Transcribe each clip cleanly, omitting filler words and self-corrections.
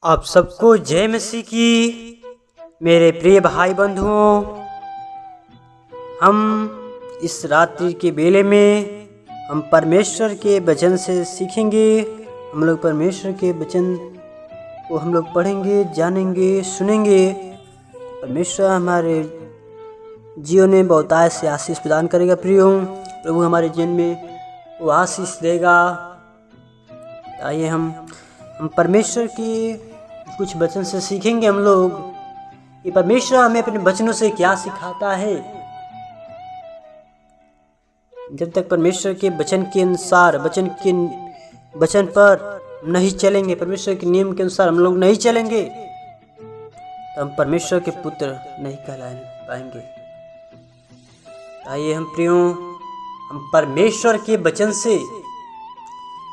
आप सबको जय मसीह की। मेरे प्रिय भाई बंधुओं, हम इस रात्रि के बेले में हम परमेश्वर के वचन से सीखेंगे। हम लोग परमेश्वर के वचन को हम लोग पढ़ेंगे, जानेंगे, सुनेंगे। परमेश्वर हमारे जीवन में बहुतायत से आशीष प्रदान करेगा। प्रियो, प्रभु हमारे जीवन में वो आशीष देगा। आइए हम परमेश्वर की कुछ वचन से सीखेंगे। हम लोग कि परमेश्वर हमें अपने वचनों से क्या सिखाता है। जब तक परमेश्वर के वचन के अनुसार, वचन पर नहीं चलेंगे, परमेश्वर के नियम के अनुसार हम लोग नहीं चलेंगे, तो हम परमेश्वर के पुत्र नहीं कहला पाएंगे। आइए हम प्रियो, हम परमेश्वर के वचन से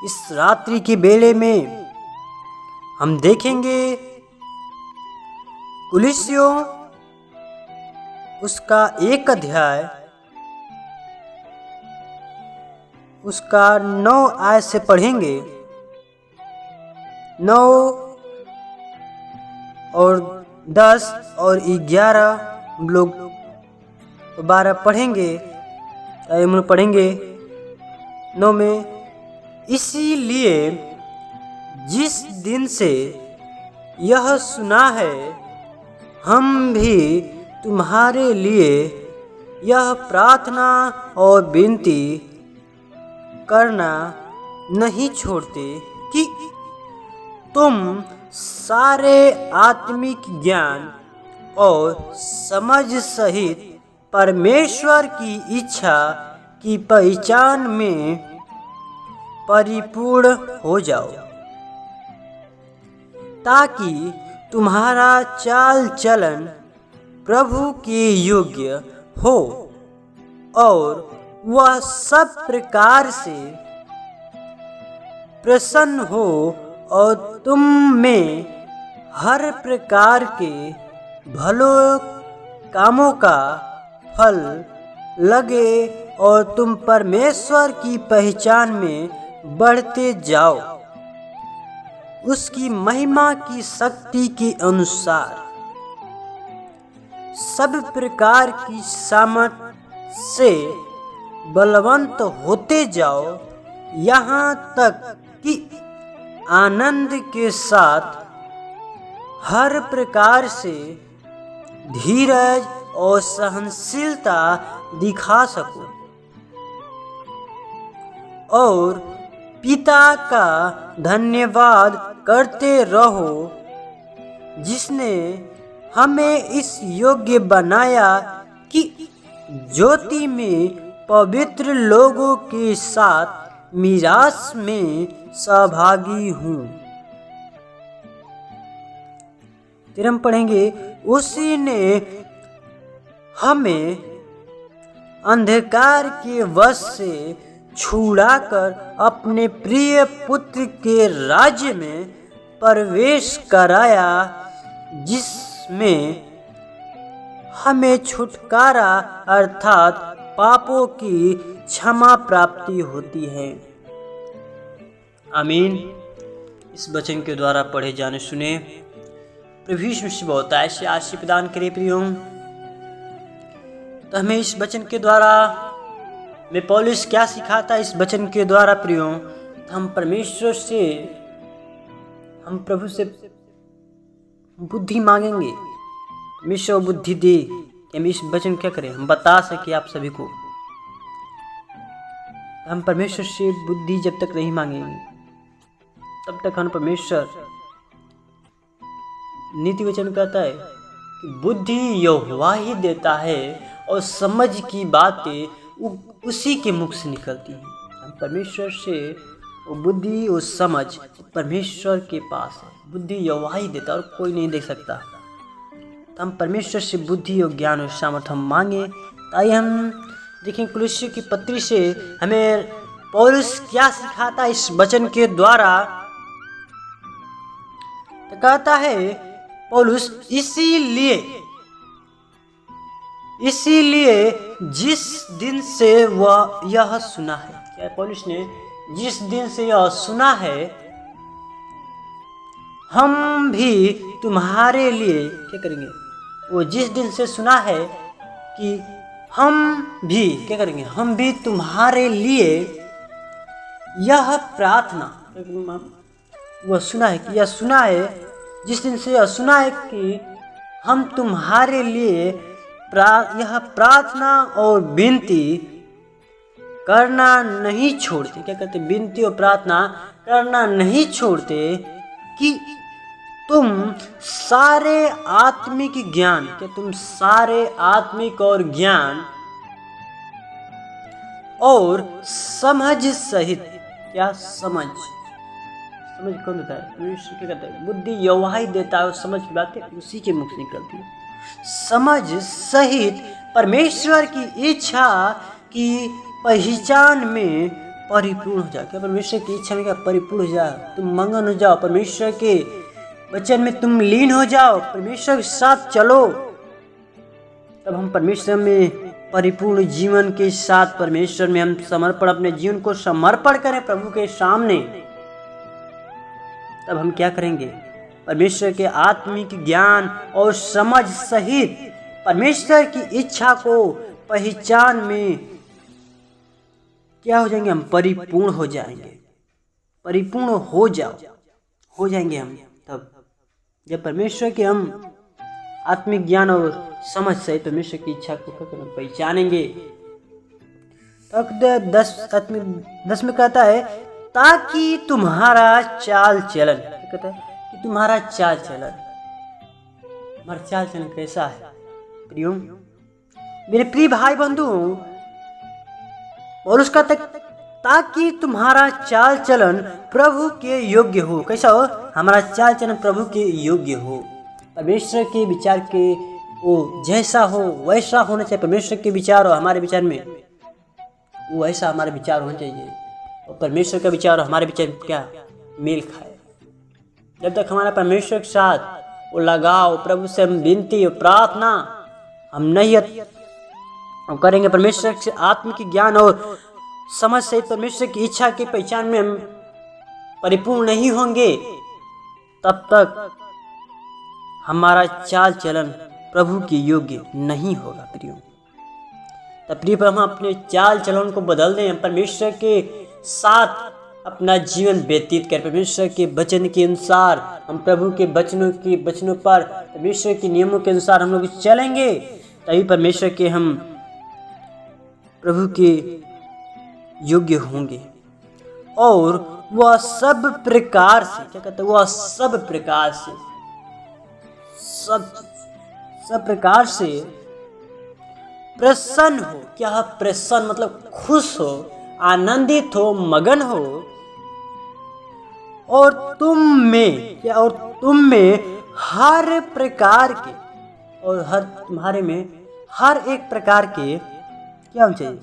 इस रात्रि के बेले में हम देखेंगे कुलिस्सियों उसका 1 अध्याय उसका 9 आयत से पढ़ेंगे। 9 और 10 और 11 हम लोग 12 पढ़ेंगे। हम लोग पढ़ेंगे 9 में, इसीलिए जिस दिन से यह सुना है हम भी तुम्हारे लिए यह प्रार्थना और विनती करना नहीं छोड़ते कि तुम सारे आत्मिक ज्ञान और समझ सहित परमेश्वर की इच्छा की पहचान में परिपूर्ण हो जाओ, ताकि तुम्हारा चाल चलन प्रभु के योग्य हो और वह सब प्रकार से प्रसन्न हो और तुम में हर प्रकार के भलों कामों का फल लगे और तुम परमेश्वर की पहचान में बढ़ते जाओ, उसकी महिमा की शक्ति के अनुसार सब प्रकार की सामर्थ से बलवंत होते जाओ, यहाँ तक कि आनंद के साथ हर प्रकार से धीरज और सहनशीलता दिखा सको और पिता का धन्यवाद करते रहो, जिसने हमें इस योग्य बनाया कि ज्योति में पवित्र लोगों के साथ मीरास में सहभागी हूँ। फिर हम पढ़ेंगे, उसी ने हमें अंधकार के वश से छुड़ाकर अपने प्रिय पुत्र के राज्य में प्रवेश कराया, जिसमें हमें छुटकारा अर्थात पापों की क्षमा प्राप्ति होती है। आमीन। इस वचन के द्वारा पढ़े जाने सुने प्रभु यीशु मसीह बहुतायत से आशीष प्रदान करे। प्रियो, तो हमें इस वचन के द्वारा मैं पौलुस क्या सिखाता है इस वचन के द्वारा। प्रियो, तो हम परमेश्वर से, हम प्रभु से बुद्धि मांगेंगे, परमेश्वर बुद्धि दे कि हम इस वचन क्या करें, हम बता सके आप सभी को। हम परमेश्वर से बुद्धि जब तक नहीं मांगेंगे तब तक हम परमेश्वर, नीति वचन कहता है कि बुद्धि यहोवा ही देता है और समझ की बातें उसी के मुख से निकलती हैं। हम परमेश्वर से वो बुद्धि, वो समझ परमेश्वर के पास है। बुद्धि यहोवा ही देता और कोई नहीं दे सकता। तो हम परमेश्वर से बुद्धि और ज्ञान और सामर्थ हम मांगे। ताकि हम देखें कुलिस्सियों की पत्री से हमें पौलुस क्या सिखाता है इस वचन के द्वारा। तो कहता है पौलुस, इसीलिए इसीलिए जिस दिन से वह यह सुना है, क्या पौलुस ने जिस दिन से यह सुना है, हम भी तुम्हारे लिए क्या करेंगे। वो जिस दिन से सुना है कि हम भी क्या करेंगे, हम भी तुम्हारे लिए यह प्रार्थना, वह सुना है कि यह सुना है, जिस दिन से यह सुना है कि हम तुम्हारे लिए यह प्रार्थना और विनती करना नहीं छोड़ते। क्या कहते, विनती और प्रार्थना करना नहीं छोड़ते कि तुम सारे आत्मिक ज्ञान, क्या तुम सारे आत्मिक और ज्ञान और समझ सहित, क्या समझ कौन देता है, परमेश्वर क्या कहता है, बुद्धि यहोवा ही देता है और समझ की बातें उसी के मुख से निकलती है। समझ सहित परमेश्वर की इच्छा की पहचान में परिपूर्ण हो जाओ। क्या परमेश्वर की इच्छा में क्या परिपूर्ण हो जाओ, तुम मगन हो जाओ, परमेश्वर के वचन में तुम लीन हो जाओ, परमेश्वर के साथ चलो, तब हम परमेश्वर में परिपूर्ण जीवन के साथ परमेश्वर में हम समर्पण, अपने जीवन को समर्पण करें प्रभु के सामने। तब हम क्या करेंगे, परमेश्वर के आत्मिक ज्ञान और समझ सहित परमेश्वर की इच्छा को पहचान में क्या हो जाएंगे, हम परिपूर्ण हो जाएंगे, परिपूर्ण हो जाएंगे हम। तब जब परमेश्वर के हम आत्मिक ज्ञान और समझ सहित परमेश्वर की इच्छा को पहचानेंगे। तब 10 में कहता है, ताकि तुम्हारा चाल चलन, कहता है कि तुम्हारा चाल चलन, हमारा चाल चलन कैसा है प्रियो, मेरे प्रिय भाई बंधु। और उसका ताकि तुम्हारा चाल चलन प्रभु के योग्य हो। कैसा हो, हमारा चाल चलन प्रभु के योग्य हो, परमेश्वर के विचार के वो जैसा हो वैसा होना चाहिए। परमेश्वर के विचार हो हमारे विचार में वो ऐसा हमारे विचार होना चाहिए, और परमेश्वर का विचार हमारे विचार में क्या मेल खाए। जब तक हमारा परमेश्वर के साथ वो लगाव, प्रभु से हम विनती और प्रार्थना हम नहीं हम करेंगे, परमेश्वर से आत्मिक ज्ञान और समझ सहित परमेश्वर की इच्छा की पहचान में हम परिपूर्ण नहीं होंगे, तब तक हमारा चाल चलन प्रभु के योग्य नहीं होगा प्रियो। तब प्रिय हम अपने चाल चलन को बदल दें, परमेश्वर के साथ अपना जीवन व्यतीत करें, परमेश्वर के वचन के अनुसार हम प्रभु के वचनों पर परमेश्वर के नियमों के अनुसार हम लोग चलेंगे, तभी परमेश्वर के हम प्रभु के योग्य होंगे। और वह सब प्रकार से क्या कहते हैं, वह सब प्रकार से सब प्रकार से प्रसन्न हो। क्या प्रसन्न मतलब खुश हो, आनंदित हो, मगन हो, और तुम में हर प्रकार के, और तुम्हारे में हर एक प्रकार के क्या होना चाहिए,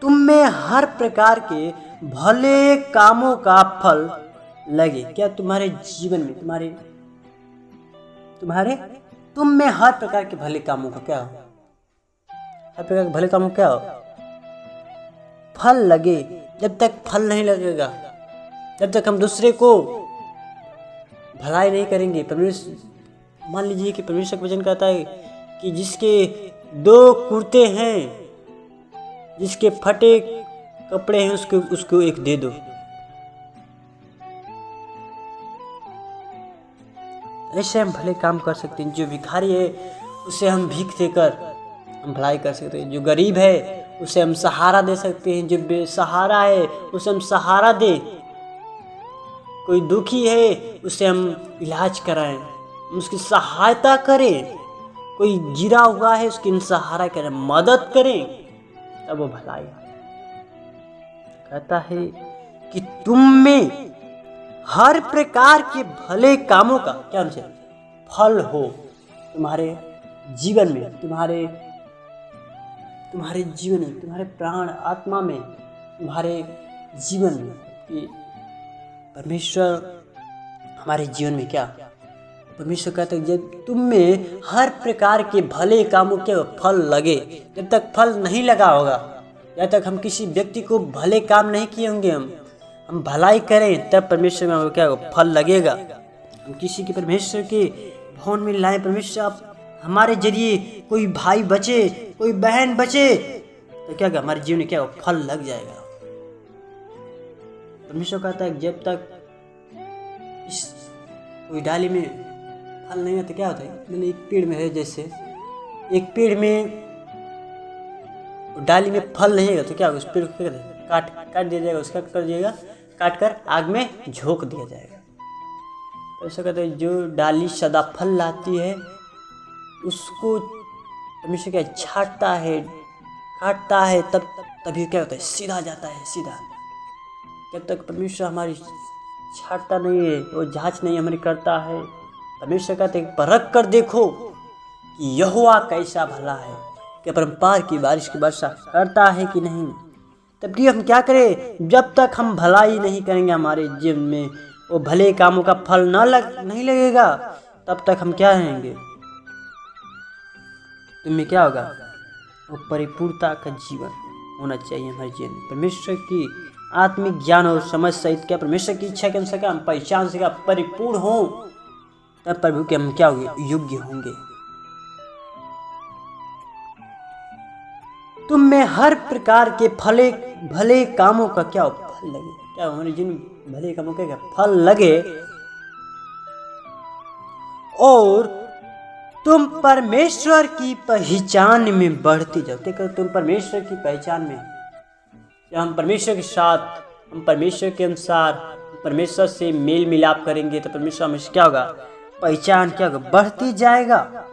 तुम में हर प्रकार के भले कामों का फल लगे। क्या तुम्हारे जीवन में तुम में हर प्रकार के भले कामों का क्या हो, हर प्रकार के भले कामों क्या हो, फल लगे। जब तक फल नहीं लगेगा, जब तक हम दूसरे को भलाई नहीं करेंगे, परमेश्वर मान लीजिए कि परमेश्वर का वचन कहता है कि जिसके 2 कुर्ते हैं, जिसके फटे कपड़े हैं, उसको एक दे दो। ऐसे हम भले काम कर सकते हैं। जो भिखारी है उसे हम भीख देकर हम भलाई कर सकते हैं, जो गरीब है उसे हम सहारा दे सकते हैं, जो बेसहारा है उसे हम सहारा दे, कोई दुखी है उसे हम इलाज कराएं, उसकी सहायता करें, कोई गिरा हुआ है उसकी सहारा करें, मदद करें, तब वो भलाई। कहता है कि तुम में हर प्रकार के भले कामों का क्या होना चाहिए, फल हो तुम्हारे जीवन में, तुम्हारे जीवन में, तुम्हारे प्राण आत्मा में, तुम्हारे जीवन में, कि परमेश्वर हमारे जीवन में क्या परमेश्वर कहते हैं जब तुम में हर प्रकार के भले कामों के फल लगे। जब तक फल नहीं लगा होगा, जब तक हम किसी व्यक्ति को भले काम नहीं किए होंगे, हम भलाई करें, तब परमेश्वर में क्या फल लगेगा। हम किसी के परमेश्वर के भवन में लाए, परमेश्वर आप हमारे जरिए कोई भाई बचे, कोई बहन बचे, तो क्या हमारे जीवन में क्या फल लग जाएगा। परमेश्वर कहता है जब तक इस कोई डाली में फल नहीं है तो क्या होता है, मैंने एक पेड़ में है, जैसे एक पेड़ में डाली में फल नहीं है तो क्या होगा, उस पेड़ को काट दिया जाएगा, उसका कर दिएगा, काट कर आग में झोंक दिया जाएगा। तो ऐसा कहते हैं जो डाली सदा फल लाती है उसको परमेश्वर क्या छाटता है, काटता है, तभी क्या होता है, सीधा जाता है, सीधा। जब तक परमेश्वर हमारी छाटता नहीं है, वो जांच नहीं हमारी करता है, परमेश्वर कहते हैं परख कर देखो कि यहोवा कैसा भला है, कि परम्पार की बारिश की वर्षा करता है कि नहीं। तब कि हम क्या करें, जब तक हम भलाई नहीं करेंगे हमारे जीवन में, वो भले कामों का फल नहीं लगेगा, तब तक हम क्या रहेंगे, तुम्हें क्या होगा, वो परिपूर्णता का जीवन होना चाहिए हमारे जीवन में। परमेश्वर की आत्मिक ज्ञान और समझ सहित क्या परमेश्वर की इच्छा के अनुसार हम पहचान से क्या परिपूर्ण हो, तब प्रभु के हम क्या होंगे, योग्य होंगे। तुम में हर प्रकार के भले कामों का क्या फल लगे, क्या हमारे जीवन में भले कामों का क्या फल लगे, और तुम परमेश्वर की पहचान में बढ़ते जाओ। क्या तुम परमेश्वर की पहचान में, या हम परमेश्वर के साथ, हम परमेश्वर के अनुसार परमेश्वर से मेल मिलाप करेंगे तो परमेश्वर हमें क्या होगा, पहचान क्या होगा, बढ़ती जाएगा।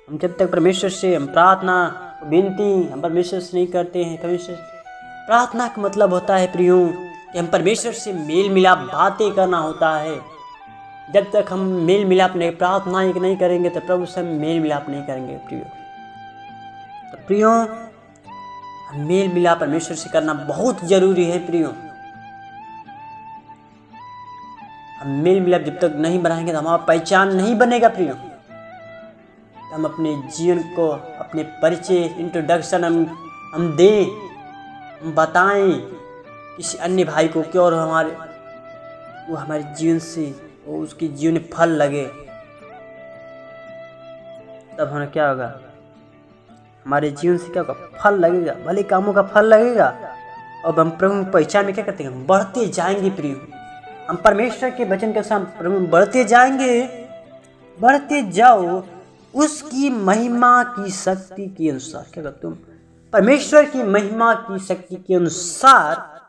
हम जब तक परमेश्वर से हम प्रार्थना विनती हम परमेश्वर से नहीं करते हैं, परमेश्वर प्रार्थना का मतलब होता है प्रियो कि हम परमेश्वर से मेल मिलाप बातें करना होता है। जब तक हम मेल मिलाप नहीं, प्रार्थना नहीं करेंगे तो प्रभु से हम मेल मिलाप नहीं करेंगे प्रियो। तो प्रियो हम मेल मिलाप परमेश्वर से करना बहुत जरूरी है प्रियो। हम मेल मिलाप जब तक नहीं बनाएंगे तो हमारा पहचान नहीं बनेगा प्रियो। हम अपने जीवन को, अपने परिचय, इंट्रोडक्शन हम दें, हम बताएं किसी अन्य भाई को क्यों, और वो हमारे जीवन से वो उसके जीवन में फल लगे, तब हमें क्या होगा, हमारे जीवन से क्या होगा, फल लगेगा, भले कामों का फल लगेगा। और हम प्रभु पहचान में क्या करते हैं, हम बढ़ते जाएंगे प्रिय। हम परमेश्वर के वचन के साथ प्रभु बढ़ते जाएंगे, बढ़ते जाओ उसकी महिमा की शक्ति के अनुसार। क्या कहते तुम परमेश्वर की महिमा की शक्ति के अनुसार,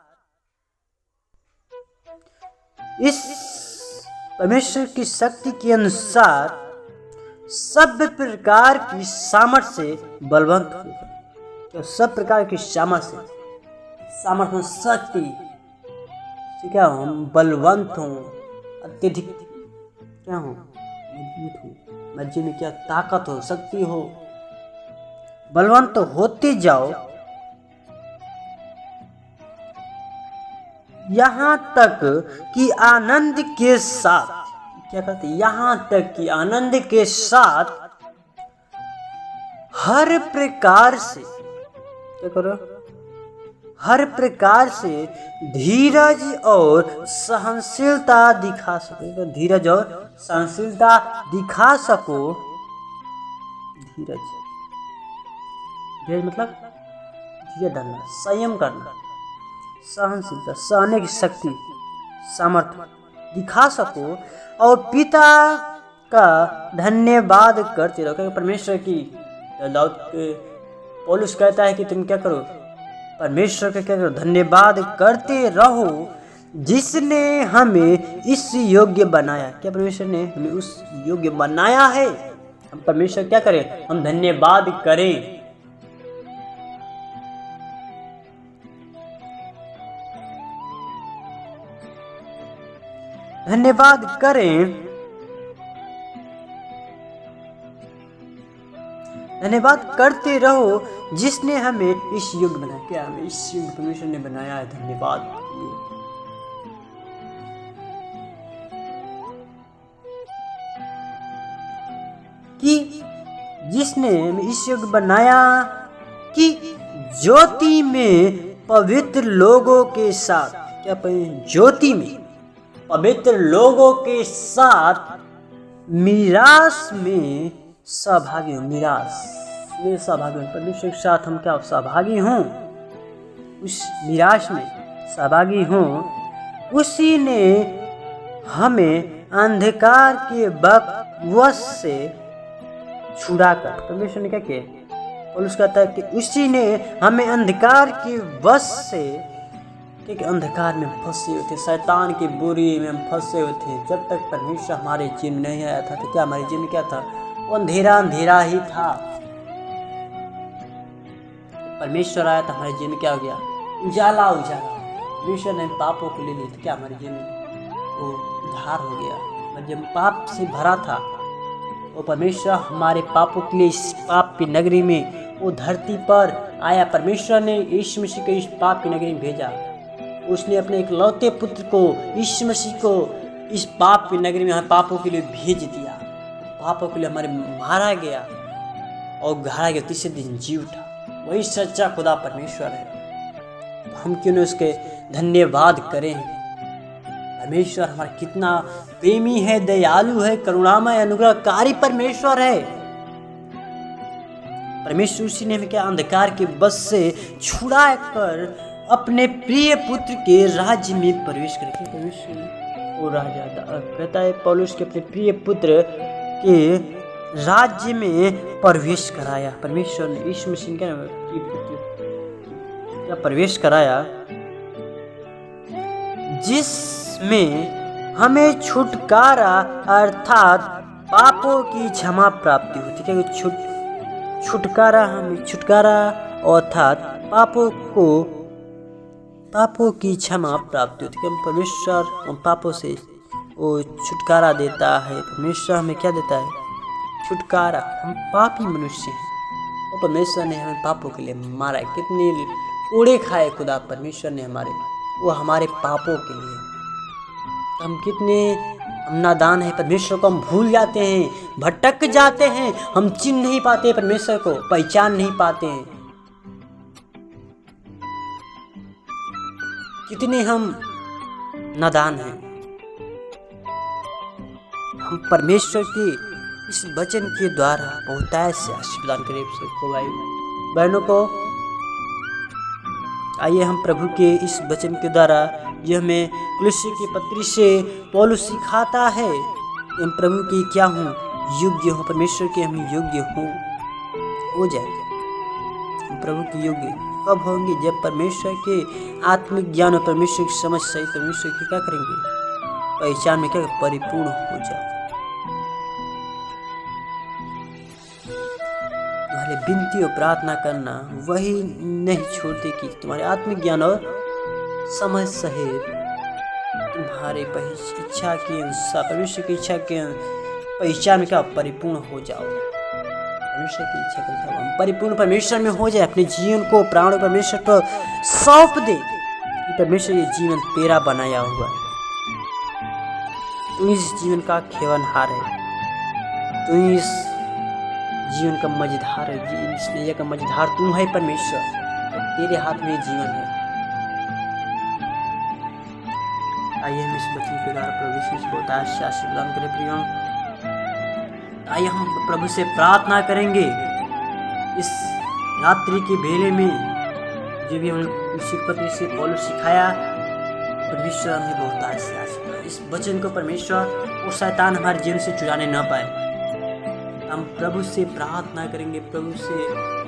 इस परमेश्वर की शक्ति के अनुसार सब प्रकार की सामर्थ्य से बलवंत हो। तो सब प्रकार की सामर्थ्य शक्ति से क्या हो, हम बलवंत हो, अत्यधिक क्या हो, मजबूत हो, मस्जिद में क्या ताकत हो, शक्ति हो, बलवंत तो होते जाओ, यहाँ तक कि आनंद के साथ, क्या कहते, यहाँ तक कि आनंद के साथ हर प्रकार से, क्या करो, हर प्रकार से धीरज और सहनशीलता दिखा सको। धीरज और सहनशीलता दिखा सको। धीरज मतलब धीरज धरना, संयम करना, सहनशीलता, सहने की शक्ति, सामर्थ्य दिखा सको, और पिता का धन्यवाद करते रहो। क्योंकि परमेश्वर की पौलुस कहता है कि तुम क्या करो, परमेश्वर का क्या करो, धन्यवाद करते रहो जिसने हमें इस योग्य बनाया। क्या परमेश्वर ने हमें उस योग्य बनाया है, हम परमेश्वर क्या करें, हम धन्यवाद करें। धन्यवाद करें, धन्यवाद करते रहो जिसने हमें इस युग बनाया। क्या हमें इस युग परमेश्वर ने बनाया है, धन्यवाद। कि जिसने हमें इस योग्य बनाया कि ज्योति में पवित्र लोगों के साथ, क्या ज्योति में पवित्र लोगों के साथ मीरास में सहभागी हूँ। मीरास में सहभागी हूँ, परमेश्वर के साथ हम क्या सहभागी हूँ, उस मीरास में सहभागी हूँ। उसी ने हमें अंधकार के वश से छुड़ाकर, परमेश्वर ने क्या किया, पौलुस कहता है कि उसी ने हमें अंधकार के वश से, क्योंकि अंधकार में फंसे हुए थे, शैतान की बुरी में हम फंसे हुए थे। जब तक परमेश्वर हमारे जीवन में नहीं आया था तो क्या हमारे जीवन में क्या था, वो अंधेरा अंधेरा ही था। परमेश्वर आया तो हमारे जीवन में क्या हो गया, उजाला उजाला। परमेश्वर ने पापों को ले लिया तो क्या हमारे जीवन में वो उद्धार हो गया। जब पाप से भरा था वो परमेश्वर हमारे पापों के लिए इस पाप की नगरी में वो धरती पर आया। परमेश्वर ने यीशु मसीह को इस पाप की नगरी में भेजा। उसने अपने एक लौते पुत्र को, यीशु मसीह को इस पाप की नगरी में हमारे पापों के लिए भेज दिया। पापों के लिए हमारे मारा गया और घाड़ा गया, तीसरे दिन जी उठा। वही सच्चा खुदा परमेश्वर है। तो हम क्यों न उसके धन्यवाद करें। परमेश्वर हमारा कितना प्रेमी है, दयालु है, करुणामय, अनुग्रहकारी परमेश्वर है। परमेश्वर उसी ने हमें क्या अंधकार के बस से छुड़ा कर अपने प्रिय पुत्र के राज्य में प्रवेश करके, परमेश्वर वो राजा कहता है पौलुस के अपने प्रिय पुत्र के राज्य में प्रवेश कराया। परमेश्वर ने यीशु मसीह का प्रिय पुत्र का प्रवेश कराया, जिसमें हमें छुटकारा अर्थात पापों की क्षमा प्राप्ति होती है। छुटकारा, हमें छुटकारा अर्थात पापों की क्षमा प्राप्ति होती है। हम परमेश्वर हम पापों से वो छुटकारा देता है। परमेश्वर हमें क्या देता है, छुटकारा। हम पापी मनुष्य हैं और परमेश्वर ने हमें पापों के लिए मारा है। कितने कोड़े खाए खुदा परमेश्वर ने हमारे, वो हमारे पापों के लिए। हम कितने हम नादान हैं, परमेश्वर को हम भूल जाते हैं, भटक जाते हैं, हम चिन्ह नहीं पाते, परमेश्वर को पहचान नहीं पाते हैं। कितने हम नादान हैं। हम परमेश्वर के इस वचन के द्वारा बहुतायत से आशीर्वाद करें सबको। भाई बहनों को आइए हम प्रभु के इस वचन के द्वारा जो हमें कुलुस्सी की पत्री से पौलुस सिखाता है, हम प्रभु की क्या हूँ, योग्य हो, परमेश्वर के हम योग्य हो जाए। हम प्रभु के योग्य कब होंगे, जब परमेश्वर के आत्मिक ज्ञान और परमेश्वर की समझ सही परमेश्वर की क्या करेंगे, पहचान में क्या परिपूर्ण हो जाए। तुम्हारे विनती और प्रार्थना करना वही नहीं छोड़ते कि तुम्हारे आत्मिक ज्ञान और समझ सहित तुम्हारे इच्छा के अनुसार परमेश्वर की इच्छा के पहचान में क्या परिपूर्ण हो जाओ। परमेश्वर की इच्छा के अनुसार हम परिपूर्ण परमेश्वर में हो जाए। अपने जीवन को प्राण परमेश्वर को सौंप दे कि परमेश्वर ये जीवन तेरा बनाया हुआ है। तू इस जीवन का खेवनहार है, तू इस जीवन का मझधार है, इस नैया का मझधार तू है परमेश्वर, तेरे हाथ में जीवन है। आइए हम इस वचन के द्वारा प्रभु को आशीर्वाद करें। प्रियो, आइए हम प्रभु से प्रार्थना करेंगे इस रात्रि के बेले में, जो भी हमें पत्री से पौलुस सिखाया, परमेश्वर हमें बहुत आशीर्वाद। इस वचन को परमेश्वर और शैतान हमारे जीवन से चुराने न पाए। हम प्रभु से प्रार्थना करेंगे, प्रभु से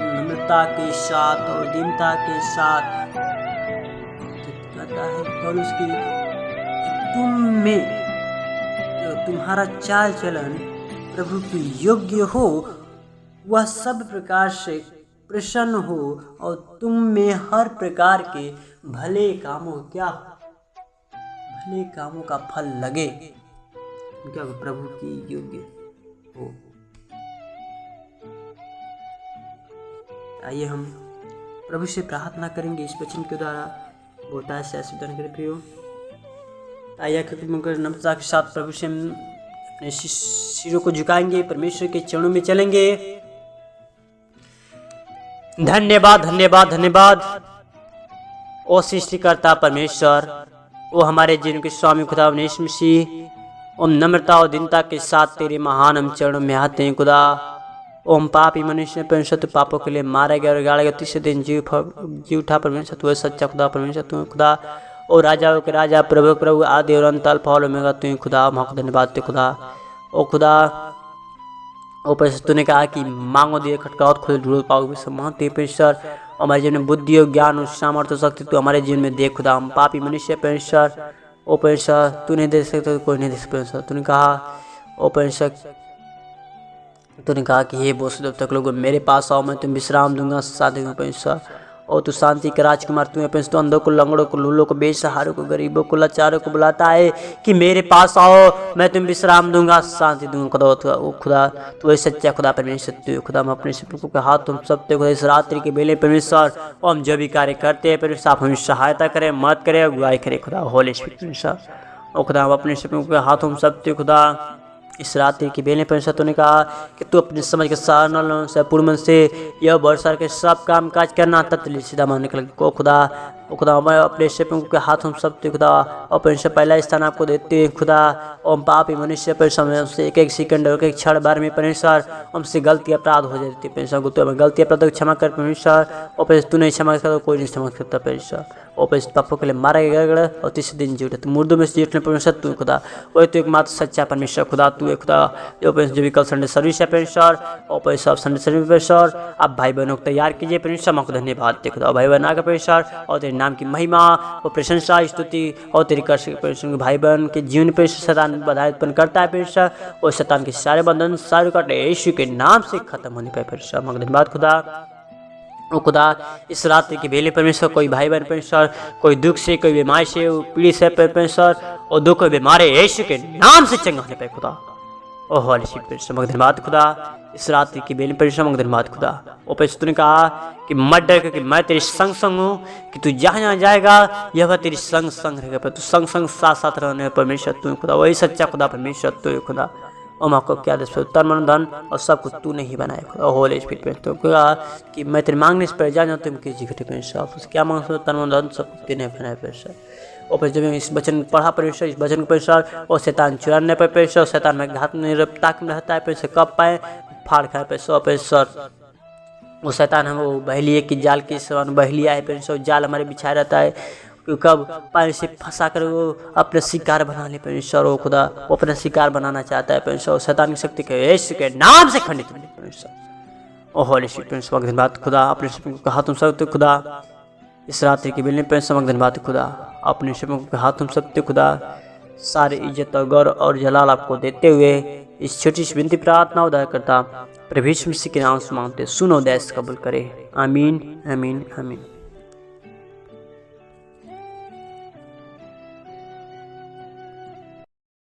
नम्रता के साथ और दीनता के साथ कहता है पौलुस की, तुम में तुम्हारा चाल चलन प्रभु की योग्य हो, वह सब प्रकार से प्रसन्न हो और तुम में हर प्रकार के भले कामों भले कामों का फल लगे, क्या प्रभु की योग्य हो। आइए हम प्रभु से प्रार्थना करेंगे इस वचन के द्वारा, बहुतायत से आशीर्वाद करें। प्रियो, आइए नम्रता के साथ प्रभु से अपने सिरों को झुकाएंगे, परमेश्वर के चरणों में चलेंगे। धन्यवाद धन्यवाद धन्यवाद ओ सृष्टिकर्ता परमेश्वर, ओ हमारे जीवन के स्वामी खुदा यीशु मसीह, ओम नम्रता और दीनता के साथ तेरे महान हम चरणों में आते हैं खुदा। ओम पापी मनुष्य परमेश्वर तू पापों के लिए मारा गया और गाड़ा गया, तीसरे दिन जी उठा परमेश्वर तू है सच्चा खुदा, परमेश्वर तू खुदा ओ राजाओं के राजा, प्रभु प्रभु, आदि और अंत, अल्फा और ओमेगा तू खुदा। मौका धन्यवाद ते खुदा। ओ खुदा ओ परमेश्वर तूने कहा कि मांगो दिए खटकाओ खुद ढूंढ पाओगे, सम्मानते परमेश्वर। हमारे जीवन में बुद्धि और ज्ञान और सामर्थ्य और शक्ति तू हमारे जीवन में दे खुदा। हम पापी मनुष्य परमेश्वर, ओ परमेश्वर तू नहीं दे सकते, कोई नहीं दे सकता परमेश्वर। तूने कहा ओ परमेश्वर, तूने कहा कि हे बोस जब तक लोग मेरे पास आओ मैं तुम विश्राम दूंगा, शांति दूंगा परमेश्वर। और तू शांति के राजकुमार तू है परमेश्वर। अंधों को, लंगड़ों को, लूलों को, बेसहारों को, गरीबों को, लाचारों को बुलाता है कि मेरे पास आओ मैं तुम विश्राम दूंगा, शांति दूंगा खुदा। ओ खुदा तू है सच्चा खुदा परमेश्वर तू खुदा। हम अपने सेवकों के हाथ तुम सब खुदा इस रात्रि के बेले परमेश्वर, और हम जो भी कार्य करते हैं परमेश्वर आप हमें सहायता करें, मदद करें, अगुवाई करें खुदा। होली स्पिरिट परमेश्वर, ओ खुदा हम अपने सेवकों के हाथ हम सब खुदा इस रात्रि की बेले परमेश्वर तूने कहा कि तू अपने समझ के साधनों से पूर्ण मन से यह वर्षा के सब काम काज करना, तत्ली सीधा मान निकल को खुदा। ओ खुदा हमारे अपने सेवकों के हाथ हम सब खुदा, और परमेश्वर पहला स्थान आपको देते हैं खुदा। और पापी मनुष्य परमेश्वर हमसे एक एक सेकंड और एक क्षण बार में परमेश्वर हमसे गलती अपराध हो जाती है परमेश्वर। तो हमें गलती अपराध को क्षमा कर परमेश्वर। और परमेश्वर तू नहीं क्षमा करता, कोई नहीं क्षमा करता परमेश्वर। और परमेश्वर पापों के लिए मारा गया और तीसरे दिन जी उठे, तो मुर्दों में से उठने परमेश्वर तू खुदा। वही तो एकमात्र सच्चा परमेश्वर खुदा तू है खुदा। जो परमेश्वर जो भी कल संडे सर्विस है परमेश्वर, और परमेश्वर संडे सर्विस परमेश्वर आप भाई बहनों को तैयार कीजिए परमेश्वर। मौका धन्यवाद दे खुदा। भाई बहन आकर परमेश्वर और तेरे नाम की महिमा और प्रशंसा स्तुति और तेरी कर सके परमेश्वर। भाई बहन के जीवन पर शैतान बाधा उत्पन्न करता है परमेश्वर, और शैतान के सारे बंधन सारे कट यीशु के नाम से खत्म होने पाए परमेश्वर। मौका धन्यवाद खुदा। ओ खुदा इस रात्रि के बेले परमेश्वर कोई भाई बहन परमेश्वर कोई दुख से, कोई बीमारी से पीड़ित से परमेश्वर, और दुख और बीमारी यीशु के नाम से चंगा होने पाए खुदा। ओ होली स्पिरिट परमेश्वर मगर धन्यवाद खुदा। इस रात्रि के बेले परमेश्वर मगर धन्यवाद खुदा। ओ परमेश्वर तूने कहा कि मत डर क्योंकि मैं तेरे संग संग हूँ, कि तू जहाँ जहाँ जाएगा यह तेरे संग संग रहेगा। पर तू संग संग साथ साथ रहने परमेश्वर तू खुदा। वही सच्चा खुदा परमेश्वर तू खुदा। और माँ को क्या दस तन मन धन और सब कुछ तू नहीं बनाया खुदा। होली स्पिरिट पे तो कहा कि मैं तेरे मांगने से पहले जान तुम किसी घटे परमेश्वर क्या मांग सकते तन मन धन सब कुछ नहीं बनाया परमेश्वर। और फिर जब इस वचन पढ़ा परमेश्वर, इस वचन को परमेश्वर, और शैतान चुराने पर परमेश्वर, शैतान में घात में ताक में रहता है परमेश्वर, कब पाए फाड़ खाए परमेश्वर। वो शैतान हम वो बहलिए की जाल की समान बहलिया है परमेश्वर, जाल हमारे बिछाया रहता है, कब पानी से फंसा कर वो अपने शिकार बना ले परमेश्वर। वो खुदा वो अपना शिकार बनाना चाहता है परमेश्वर। शैतान की शक्ति के यीशु के नाम से खंडित होने परमेश्वर। ओ होली स्पिरिट परमेश्वर धन्यवाद खुदा। अपने सेवकों के हाथ हम सब खुदा इस रात्रि के बेले परमेश्वर धन्यवाद खुदा। अपने सेवकों के हाथ हम सब खुदा सारी इज्जत और गौरव और जलाल आपको देते हुए इस छोटी सी विनती प्रार्थना उदार करता प्रभु यीशु मसीह के नाम से मांगते, सुनो दैस कबूल करे। आमीन आमीन आमीन।